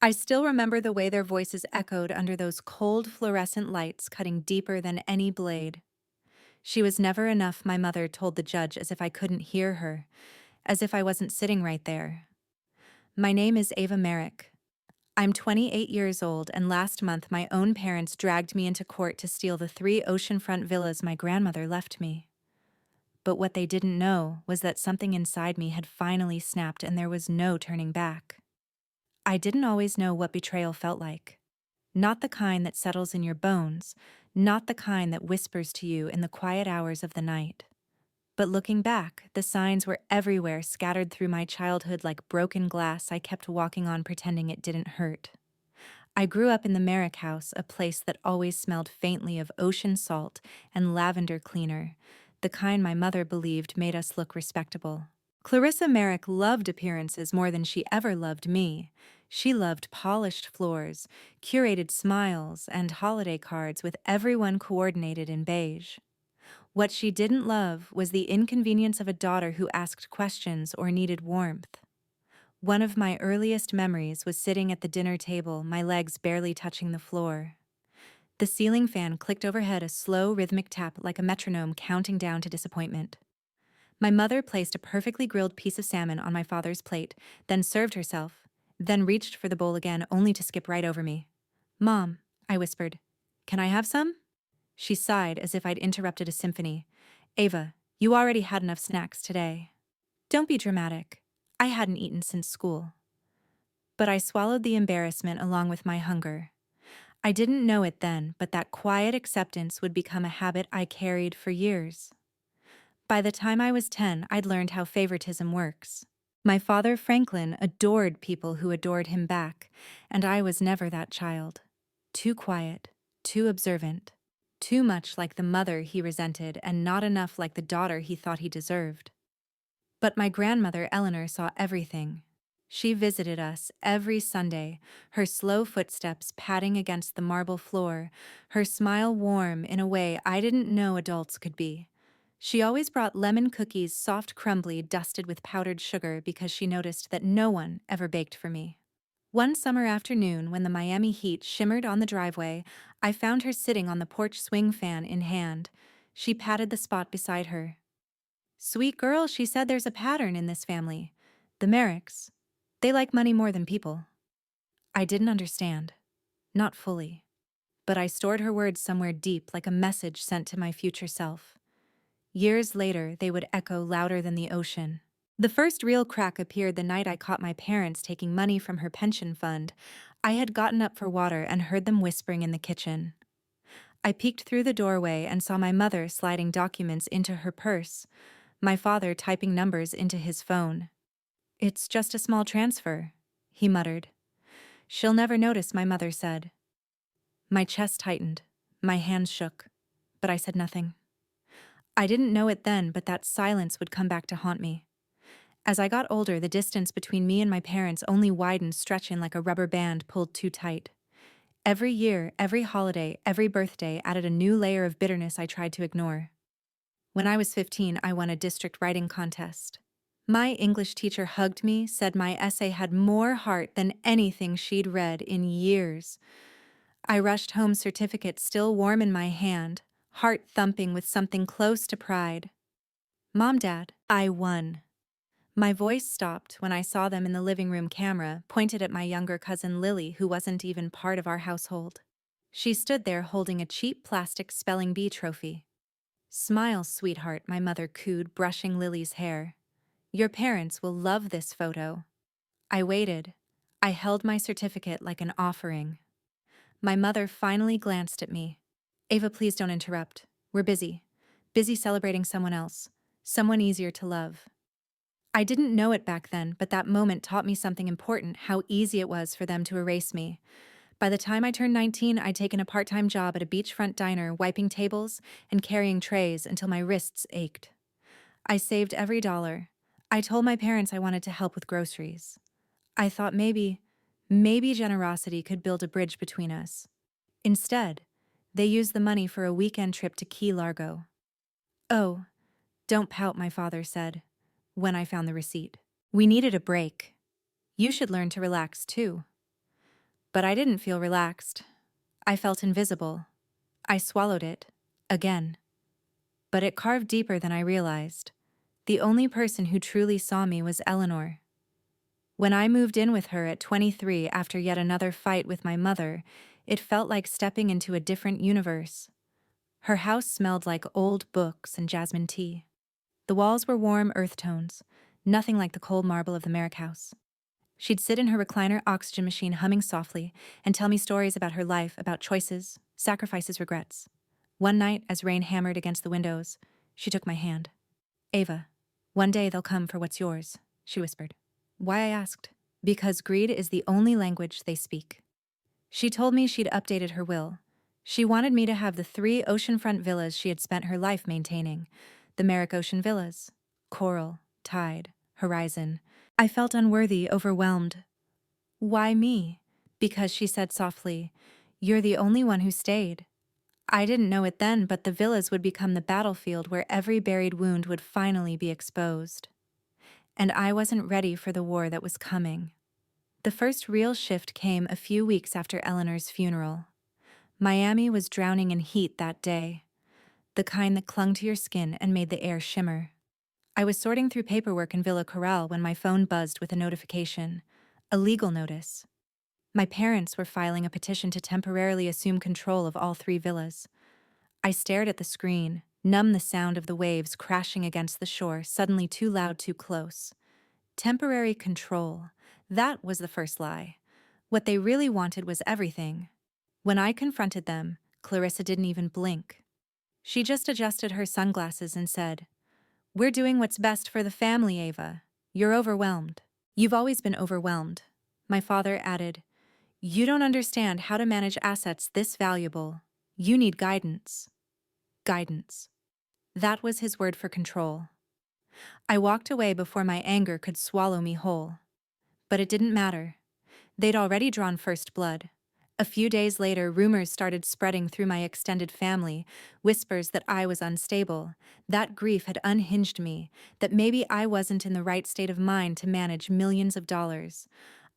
I still remember the way their voices echoed under those cold fluorescent lights cutting deeper than any blade. She was never enough, my mother told the judge, as if I couldn't hear her, as if I wasn't sitting right there. My name is Ava Merrick. I'm 28 years old, and last month my own parents dragged me into court to steal the 3 oceanfront villas my grandmother left me. But what they didn't know was that something inside me had finally snapped and there was no turning back. I didn't always know what betrayal felt like. Not the kind that settles in your bones, not the kind that whispers to you in the quiet hours of the night. But looking back, the signs were everywhere, scattered through my childhood like broken glass I kept walking on pretending it didn't hurt. I grew up in the Merrick house, a place that always smelled faintly of ocean salt and lavender cleaner, the kind my mother believed made us look respectable. Clarissa Merrick loved appearances more than she ever loved me. She loved polished floors, curated smiles, and holiday cards with everyone coordinated in beige. What she didn't love was the inconvenience of a daughter who asked questions or needed warmth. One of my earliest memories was sitting at the dinner table, my legs barely touching the floor. The ceiling fan clicked overhead, a slow, rhythmic tap like a metronome counting down to disappointment. My mother placed a perfectly grilled piece of salmon on my father's plate, then served herself, then reached for the bowl again only to skip right over me. "Mom," I whispered, "can I have some?" She sighed as if I'd interrupted a symphony. "Ava, you already had enough snacks today. Don't be dramatic. I hadn't eaten since school." But I swallowed the embarrassment along with my hunger. I didn't know it then, but that quiet acceptance would become a habit I carried for years. By the time I was 10, I'd learned how favoritism works. My father, Franklin, adored people who adored him back, and I was never that child. Too quiet, too observant, too much like the mother he resented and not enough like the daughter he thought he deserved. But my grandmother, Eleanor, saw everything. She visited us every Sunday, her slow footsteps padding against the marble floor, her smile warm in a way I didn't know adults could be. She always brought lemon cookies, soft crumbly, dusted with powdered sugar, because she noticed that no one ever baked for me. One summer afternoon, when the Miami heat shimmered on the driveway, I found her sitting on the porch, swing fan in hand. She patted the spot beside her. "Sweet girl," she said, "there's a pattern in this family. The Merricks. They like money more than people." I didn't understand. Not fully. But I stored her words somewhere deep, like a message sent to my future self. Years later, they would echo louder than the ocean. The first real crack appeared the night I caught my parents taking money from her pension fund. I had gotten up for water and heard them whispering in the kitchen. I peeked through the doorway and saw my mother sliding documents into her purse, my father typing numbers into his phone. "It's just a small transfer," he muttered. "She'll never notice," my mother said. My chest tightened, my hands shook, but I said nothing. I didn't know it then, but that silence would come back to haunt me. As I got older, the distance between me and my parents only widened, stretching like a rubber band pulled too tight. Every year, every holiday, every birthday added a new layer of bitterness I tried to ignore. When I was 15, I won a district writing contest. My English teacher hugged me, said my essay had more heart than anything she'd read in years. I rushed home, certificate still warm in my hand, heart thumping with something close to pride. "Mom, Dad, I won." My voice stopped when I saw them in the living room camera, pointed at my younger cousin Lily, who wasn't even part of our household. She stood there holding a cheap plastic spelling bee trophy. "Smile, sweetheart," my mother cooed, brushing Lily's hair. "Your parents will love this photo." I waited. I held my certificate like an offering. My mother finally glanced at me. "Ava, please don't interrupt. We're busy. Busy celebrating someone else. Someone easier to love." I didn't know it back then, but that moment taught me something important: how easy it was for them to erase me. By the time I turned 19, I'd taken a part-time job at a beachfront diner, wiping tables and carrying trays until my wrists ached. I saved every dollar. I told my parents I wanted to help with groceries. I thought maybe generosity could build a bridge between us. Instead, they used the money for a weekend trip to Key Largo. "Oh, don't pout," my father said, when I found the receipt. "We needed a break. You should learn to relax too." But I didn't feel relaxed. I felt invisible. I swallowed it. Again. But it carved deeper than I realized. The only person who truly saw me was Eleanor. When I moved in with her at 23 after yet another fight with my mother, it felt like stepping into a different universe. Her house smelled like old books and jasmine tea. The walls were warm earth tones, nothing like the cold marble of the Merrick house. She'd sit in her recliner oxygen machine humming softly and tell me stories about her life, about choices, sacrifices, regrets. One night, as rain hammered against the windows, she took my hand. "Ava, one day they'll come for what's yours," she whispered. Why, I asked. Because greed is the only language they speak. She told me she'd updated her will. She wanted me to have the 3 oceanfront villas she had spent her life maintaining. The Merrick Ocean Villas. Coral, Tide, Horizon. I felt unworthy, overwhelmed. Why me? Because she said softly, "You're the only one who stayed." I didn't know it then, but the villas would become the battlefield where every buried wound would finally be exposed. And I wasn't ready for the war that was coming. The first real shift came a few weeks after Eleanor's funeral. Miami was drowning in heat that day, the kind that clung to your skin and made the air shimmer. I was sorting through paperwork in Villa Corral when my phone buzzed with a notification, a legal notice. My parents were filing a petition to temporarily assume control of all 3 villas. I stared at the screen, numb the sound of the waves crashing against the shore, suddenly too loud, too close. Temporary control. That was the first lie. What they really wanted was everything. When I confronted them, Clarissa didn't even blink. She just adjusted her sunglasses and said, "We're doing what's best for the family, Ava. You're overwhelmed." "You've always been overwhelmed," my father added. "You don't understand how to manage assets this valuable. You need guidance." Guidance. That was his word for control. I walked away before my anger could swallow me whole. But it didn't matter. They'd already drawn first blood. A few days later, rumors started spreading through my extended family, whispers that I was unstable, that grief had unhinged me, that maybe I wasn't in the right state of mind to manage millions of dollars.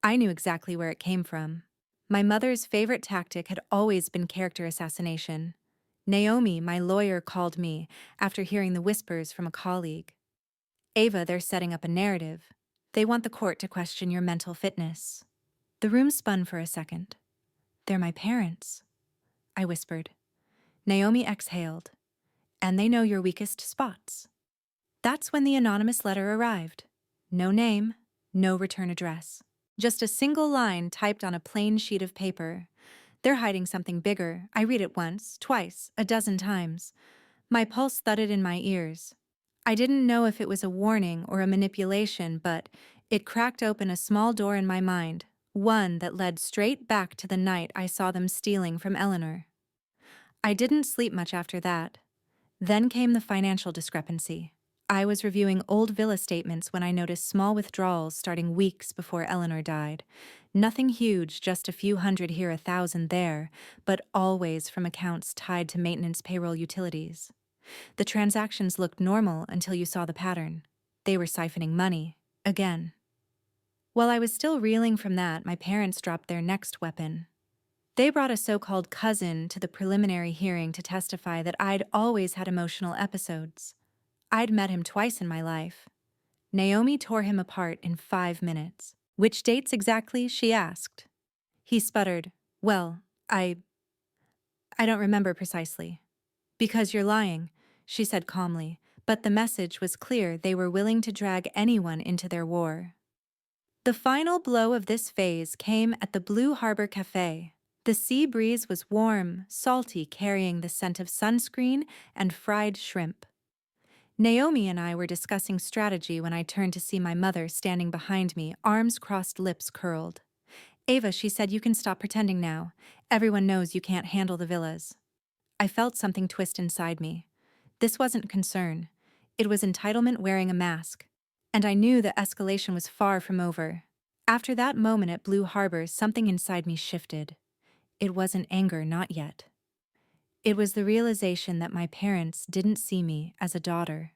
I knew exactly where it came from. My mother's favorite tactic had always been character assassination. Naomi, my lawyer, called me after hearing the whispers from a colleague. "Ava, they're setting up a narrative. They want the court to question your mental fitness." The room spun for a second. "They're my parents," I whispered. Naomi exhaled. "And they know your weakest spots." That's when the anonymous letter arrived. No name, no return address. Just a single line typed on a plain sheet of paper. "They're hiding something bigger." I read it once, twice, a dozen times. My pulse thudded in my ears. I didn't know if it was a warning or a manipulation, but it cracked open a small door in my mind, one that led straight back to the night I saw them stealing from Eleanor. I didn't sleep much after that. Then came the financial discrepancy. I was reviewing old villa statements when I noticed small withdrawals starting weeks before Eleanor died. Nothing huge, just a few hundred here, 1,000 there, but always from accounts tied to maintenance, payroll, utilities. The transactions looked normal until you saw the pattern. They were siphoning money. Again. While I was still reeling from that, my parents dropped their next weapon. They brought a so-called cousin to the preliminary hearing to testify that I'd always had emotional episodes. I'd met him twice in my life. Naomi tore him apart in 5 minutes. "Which dates exactly?" she asked. He sputtered, "Well, I don't remember precisely." "Because you're lying," she said calmly, but the message was clear. They were willing to drag anyone into their war. The final blow of this phase came at the Blue Harbor Cafe. The sea breeze was warm, salty, carrying the scent of sunscreen and fried shrimp. Naomi and I were discussing strategy when I turned to see my mother standing behind me, arms crossed, lips curled. "Ava," she said, "you can stop pretending now. Everyone knows you can't handle the villas." I felt something twist inside me. This wasn't concern. It was entitlement wearing a mask. And I knew the escalation was far from over. After that moment at Blue Harbor, something inside me shifted. It wasn't anger, not yet. It was the realization that my parents didn't see me as a daughter.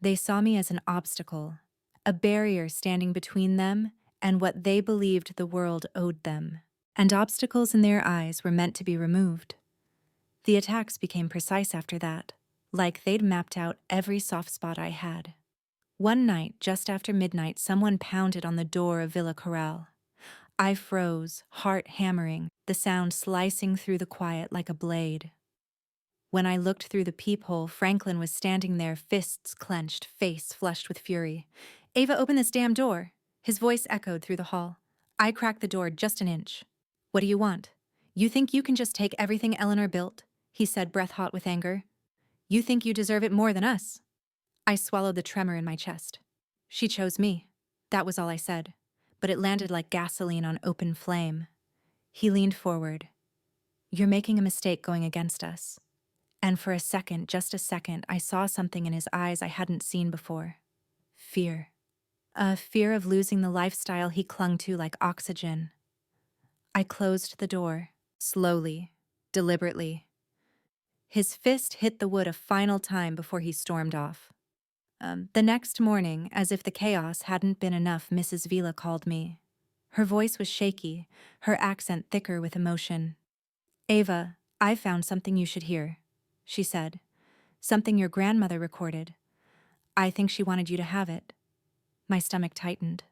They saw me as an obstacle, a barrier standing between them and what they believed the world owed them. and obstacles in their eyes were meant to be removed. The attacks became precise after that, like they'd mapped out every soft spot I had. One night, just after midnight, someone pounded on the door of Villa Corral. I froze, heart hammering, the sound slicing through the quiet like a blade. When I looked through the peephole, Franklin was standing there, fists clenched, face flushed with fury. "Ava, open this damn door!" His voice echoed through the hall. I cracked the door just an inch. "What do you want? You think you can just take everything Eleanor built?" he said, breath hot with anger. "You think you deserve it more than us?" I swallowed the tremor in my chest. "She chose me." That was all I said, but it landed like gasoline on open flame. He leaned forward. "You're making a mistake going against us." And for a second, just a second, I saw something in his eyes I hadn't seen before. Fear. A fear of losing the lifestyle he clung to like oxygen. I closed the door, slowly, deliberately. His fist hit the wood a final time before he stormed off. The next morning, as if the chaos hadn't been enough, Mrs. Vila called me. Her voice was shaky, her accent thicker with emotion. "Ava, I found something you should hear," she said. "Something your grandmother recorded. I think she wanted you to have it." My stomach tightened.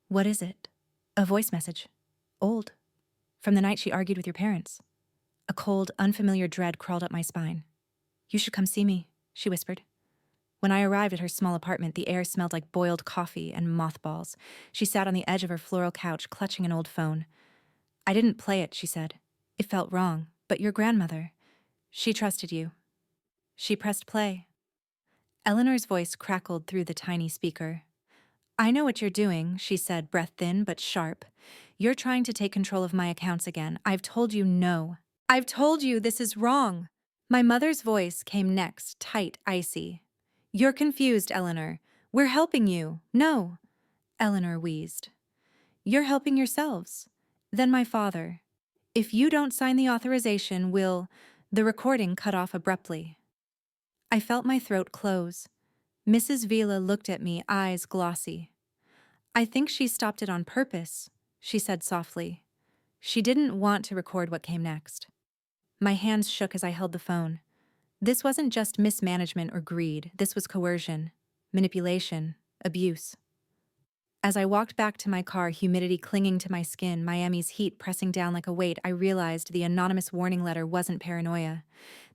"What is it?" "A voice message. Old. From the night she argued with your parents." A cold, unfamiliar dread crawled up my spine. "You should come see me," she whispered. When I arrived at her small apartment, the air smelled like boiled coffee and mothballs. She sat on the edge of her floral couch, clutching an old phone. "I didn't play it," she said. "It felt wrong. But your grandmother, she trusted you." She pressed play. Eleanor's voice crackled through the tiny speaker. "I know what you're doing," she said, breath thin but sharp. "You're trying to take control of my accounts again. I've told you no. I've told you this is wrong." My mother's voice came next, tight, icy. "You're confused, Eleanor. We're helping you." "No," Eleanor wheezed. "You're helping yourselves. Then my father. If you don't sign the authorization, we'll—" The recording cut off abruptly. I felt my throat close. Mrs. Vila looked at me, eyes glossy. "I think she stopped it on purpose," she said softly. "She didn't want to record what came next." My hands shook as I held the phone. This wasn't just mismanagement or greed. This was coercion, manipulation, abuse. As I walked back to my car, humidity clinging to my skin, Miami's heat pressing down like a weight, I realized the anonymous warning letter wasn't paranoia.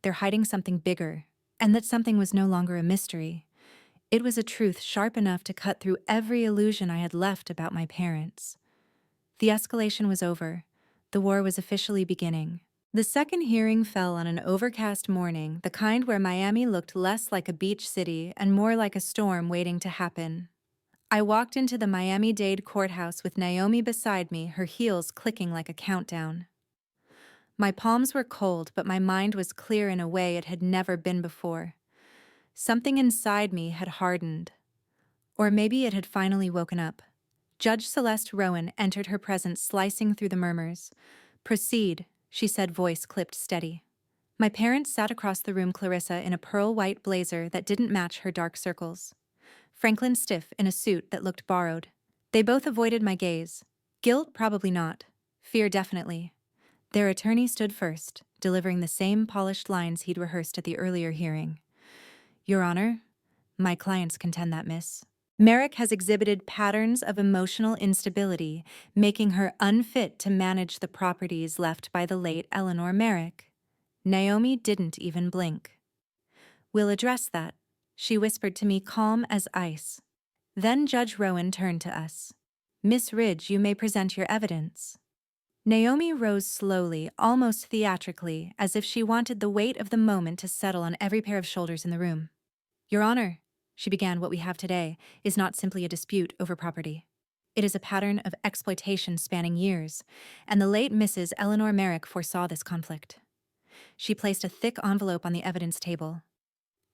They're hiding something bigger, and that something was no longer a mystery. It was a truth sharp enough to cut through every illusion I had left about my parents. The escalation was over. The war was officially beginning. The second hearing fell on an overcast morning, the kind where Miami looked less like a beach city and more like a storm waiting to happen. I walked into the Miami-Dade courthouse with Naomi beside me, her heels clicking like a countdown. My palms were cold, but my mind was clear in a way it had never been before. Something inside me had hardened. Or maybe it had finally woken up. Judge Celeste Rowan entered her presence, slicing through the murmurs. "Proceed," she said, voice clipped steady. My parents sat across the room, Clarissa in a pearl-white blazer that didn't match her dark circles. Franklin stiff in a suit that looked borrowed. They both avoided my gaze. Guilt, probably not. Fear, definitely. Their attorney stood first, delivering the same polished lines he'd rehearsed at the earlier hearing. "Your Honor, my clients contend that Miss Merrick has exhibited patterns of emotional instability, making her unfit to manage the properties left by the late Eleanor Merrick." Naomi didn't even blink. "We'll address that," she whispered to me, calm as ice. Then Judge Rowan turned to us. "Miss Ridge, you may present your evidence." Naomi rose slowly, almost theatrically, as if she wanted the weight of the moment to settle on every pair of shoulders in the room. "Your Honor," she began, "what we have today is not simply a dispute over property. It is a pattern of exploitation spanning years, and the late Mrs. Eleanor Merrick foresaw this conflict." She placed a thick envelope on the evidence table.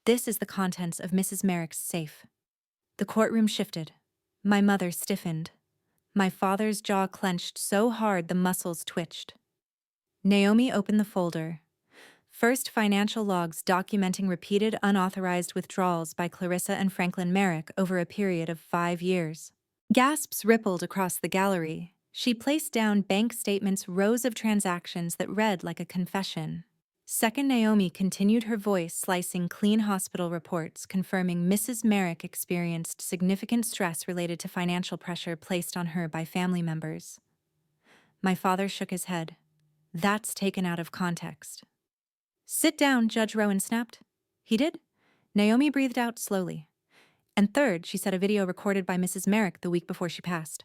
"This is the contents of Mrs. Merrick's safe." The courtroom shifted. My mother stiffened. My father's jaw clenched so hard the muscles twitched. Naomi opened the folder. First, financial logs documenting repeated unauthorized withdrawals by Clarissa and Franklin Merrick over a period of 5 years. Gasps rippled across the gallery. She placed down bank statements, rows of transactions that read like a confession. Second, Naomi continued her voice, slicing clean hospital reports, confirming Mrs. Merrick experienced significant stress related to financial pressure placed on her by family members. My father shook his head. That's taken out of context. Sit down, Judge Rowan snapped. He did? Naomi breathed out slowly. And third, she said a video recorded by Mrs. Merrick the week before she passed.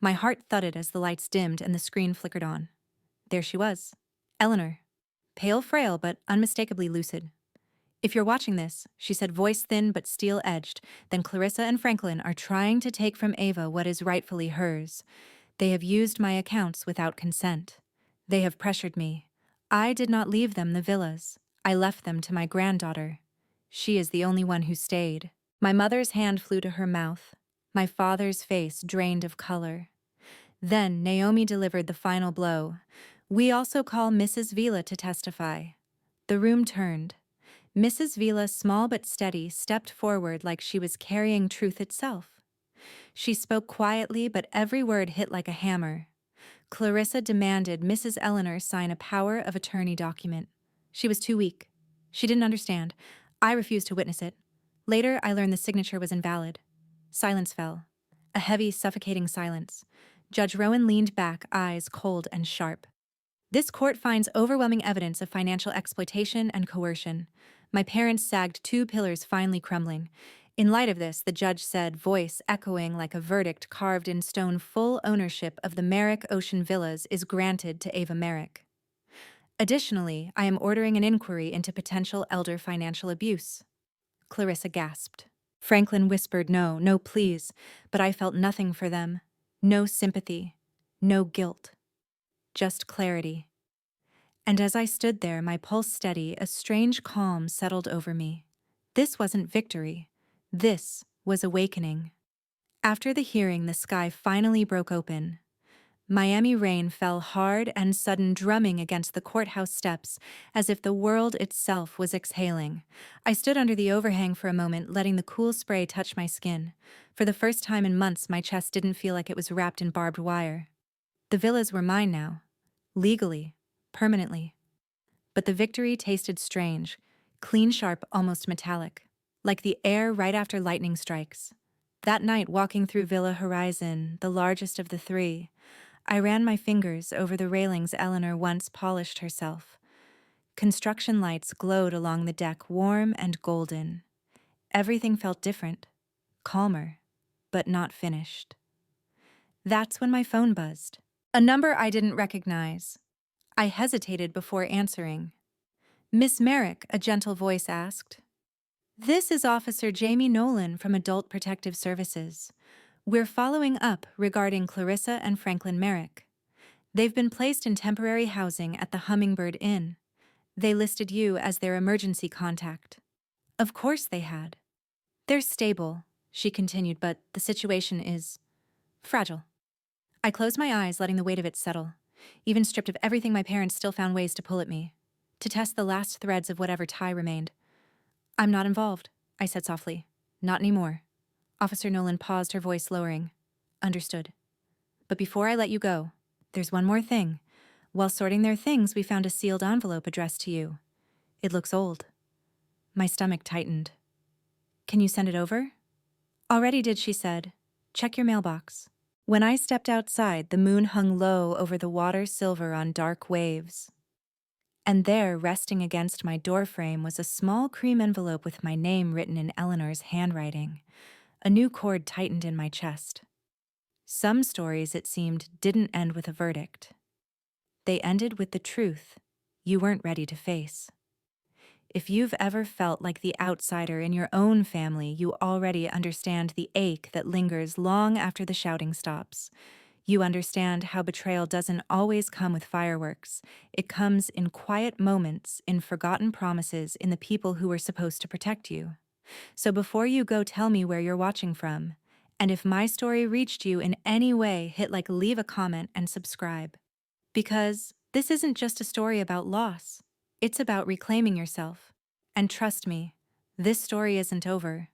My heart thudded as the lights dimmed and the screen flickered on. There she was. Eleanor. Pale, frail, but unmistakably lucid. If you're watching this, she said, voice thin but steel-edged, then Clarissa and Franklin are trying to take from Ava what is rightfully hers. They have used my accounts without consent. They have pressured me. I did not leave them the villas. I left them to my granddaughter. She is the only one who stayed. My mother's hand flew to her mouth. My father's face drained of color. Then Naomi delivered the final blow. We also call Mrs. Vila to testify. The room turned. Mrs. Vila, small but steady, stepped forward like she was carrying truth itself. She spoke quietly, but every word hit like a hammer. Clarissa demanded Mrs. Eleanor sign a power of attorney document. She was too weak. She didn't understand. I refused to witness it. Later, I learned the signature was invalid. Silence fell. A heavy, suffocating silence. Judge Rowan leaned back, eyes cold and sharp. This court finds overwhelming evidence of financial exploitation and coercion. My parents sagged 2 pillars, finally crumbling. In light of this, the judge said, voice echoing like a verdict carved in stone, full ownership of the Merrick Ocean Villas is granted to Ava Merrick. Additionally, I am ordering an inquiry into potential elder financial abuse. Clarissa gasped. Franklin whispered, no, no, please, but I felt nothing for them. No sympathy. No guilt. Just clarity. And as I stood there, my pulse steady, a strange calm settled over me. This wasn't victory. This was awakening. After the hearing, the sky finally broke open. Miami rain fell hard and sudden, drumming against the courthouse steps as if the world itself was exhaling. I stood under the overhang for a moment, letting the cool spray touch my skin. For the first time in months, my chest didn't feel like it was wrapped in barbed wire. The villas were mine now. Legally. Permanently. But the victory tasted strange, clean, sharp, almost metallic, like the air right after lightning strikes. That night, walking through Villa Horizon, the largest of the 3, I ran my fingers over the railings Eleanor once polished herself. Construction lights glowed along the deck, warm and golden. Everything felt different, calmer, but not finished. That's when my phone buzzed. A number I didn't recognize. I hesitated before answering. Miss Merrick, a gentle voice asked. This is Officer Jamie Nolan from Adult Protective Services. We're following up regarding Clarissa and Franklin Merrick. They've been placed in temporary housing at the Hummingbird Inn. They listed you as their emergency contact. Of course they had. They're stable, she continued, but the situation is fragile. I closed my eyes, letting the weight of it settle. Even stripped of everything, my parents still found ways to pull at me, to test the last threads of whatever tie remained. I'm not involved, I said softly. Not anymore. Officer Nolan paused, her voice lowering. Understood. But before I let you go, there's one more thing. While sorting their things, we found a sealed envelope addressed to you. It looks old. My stomach tightened. Can you send it over? Already did, she said. Check your mailbox. When I stepped outside, the moon hung low over the water, silver on dark waves. And there, resting against my doorframe, was a small cream envelope with my name written in Eleanor's handwriting. A new cord tightened in my chest. Some stories, it seemed, didn't end with a verdict. They ended with the truth you weren't ready to face. If you've ever felt like the outsider in your own family, you already understand the ache that lingers long after the shouting stops. You understand how betrayal doesn't always come with fireworks. It comes in quiet moments, in forgotten promises, in the people who were supposed to protect you. So before you go, tell me where you're watching from. And if my story reached you in any way, hit like, leave a comment, and subscribe. Because this isn't just a story about loss. It's about reclaiming yourself. And trust me, this story isn't over.